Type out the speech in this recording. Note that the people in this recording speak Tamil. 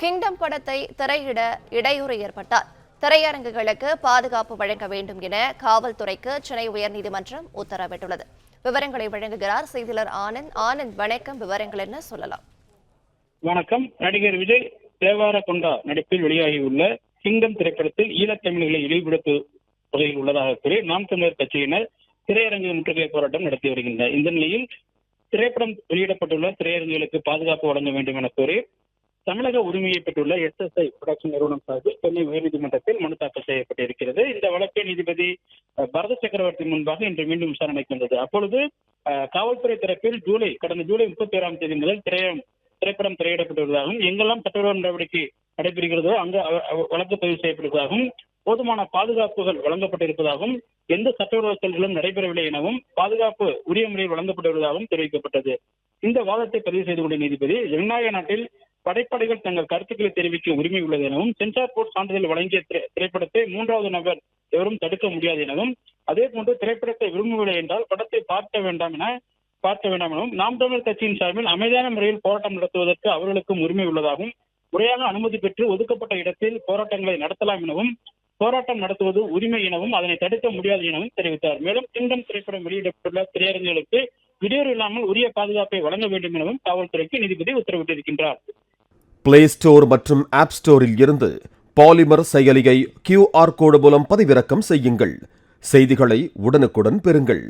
கிங்டம் படத்தை திரையிட இடையூறு ஏற்பட்டால் திரையரங்குகளுக்கு பாதுகாப்பு வழங்க வேண்டும் என காவல்துறைக்கு சென்னை உயர்நீதிமன்றம் உத்தரவிட்டுள்ளது. விவரங்களை வழங்குகிறார் செய்தியாளர் ஆனந்த். வணக்கம். விவரங்கள் என்ன சொல்லலாம்? வணக்கம். நடிகர் விஜய் தேவார கொண்டா நடிப்பில் வெளியாகியுள்ள கிங்டம் திரைப்படத்தில் ஈழத்தமிழர்களை இழிவுபடுத்தும் வகையில் உள்ளதாக கூறி நாம் தமிழர் கட்சியினர் திரையரங்கு முற்றுகை போராட்டம் நடத்தி வருகின்றனர். இந்த நிலையில் திரைப்படம் வெளியிடப்பட்டுள்ள திரையரங்குகளுக்கு பாதுகாப்பு வழங்க வேண்டும் என கோரி தமிழக உரிமையை பெற்றுள்ள SSI புரொடக்ஷன் நிறுவனம் சார்பில் சென்னை உயர்நீதிமன்றத்தில் மனு தாக்கல் செய்யப்பட்டிருக்கிறது. இந்த வழக்கை நீதிபதி பரத சக்கரவர்த்தி முன்பாக இன்று மீண்டும் விசாரணைக்கு வந்தது. அப்பொழுது காவல்துறை தரப்பில் கடந்த ஜூலை 31ஆம் தேதி முதல் திரைப்படம் திரையிடப்பட்டுள்ளதாகவும், எங்கெல்லாம் சட்டவிரோத நடவடிக்கை நடைபெறுகிறதோ அங்கு வழக்கு பதிவு செய்யப்படுவதாகவும், போதுமான பாதுகாப்புகள் வழங்கப்பட்டிருப்பதாகவும், எந்த சட்டவிரோத செயல்களும் நடைபெறவில்லை எனவும் பாதுகாப்பு உரிய முறையில் வழங்கப்பட்டுள்ளதாகவும் தெரிவிக்கப்பட்டது. இந்த வாதத்தை பதிவு செய்து கொண்ட நீதிபதி, ஜனநாயக நாட்டில் படைப்படைகள் தங்கள் கருத்துக்களை தெரிவிக்க உரிமை உள்ளது எனவும், சென்சார் போர்ட் சான்றிதழ் வழங்கிய திரைப்படத்தை மூன்றாவது நபர் எவரும் தடுக்க முடியாது எனவும், அதே போன்று திரைப்படத்தை விரும்பவில்லை என்றால் படத்தை பார்க்க வேண்டாம் எனவும், நாம் தமிழர் கட்சியின் சார்பில் அமைதியான முறையில் போராட்டம் நடத்துவதற்கு அவர்களுக்கும் உரிமை உள்ளதாகவும், முறையாக அனுமதி பெற்று ஒதுக்கப்பட்ட இடத்தில் போராட்டங்களை நடத்தலாம் எனவும், போராட்டம் நடத்துவது உரிமை எனவும், அதனை தடுக்க முடியாது எனவும் தெரிவித்தார். மேலும் கிங்டம் திரைப்படம் வெளியிடப்பட்டுள்ள திரையரங்குகளுக்கு இடையூறு இல்லாமல் உரிய பாதுகாப்பை வழங்க வேண்டும் எனவும் காவல்துறைக்கு நீதிபதி உத்தரவிட்டிருக்கின்றார். பிளே ஸ்டோர் மற்றும் ஆப் ஸ்டோரில் இருந்து பாலிமர் செயலியை QR கோடு மூலம் பதிவிறக்கம் செய்யுங்கள். செய்திகளை உடனுக்குடன் பெறுங்கள்.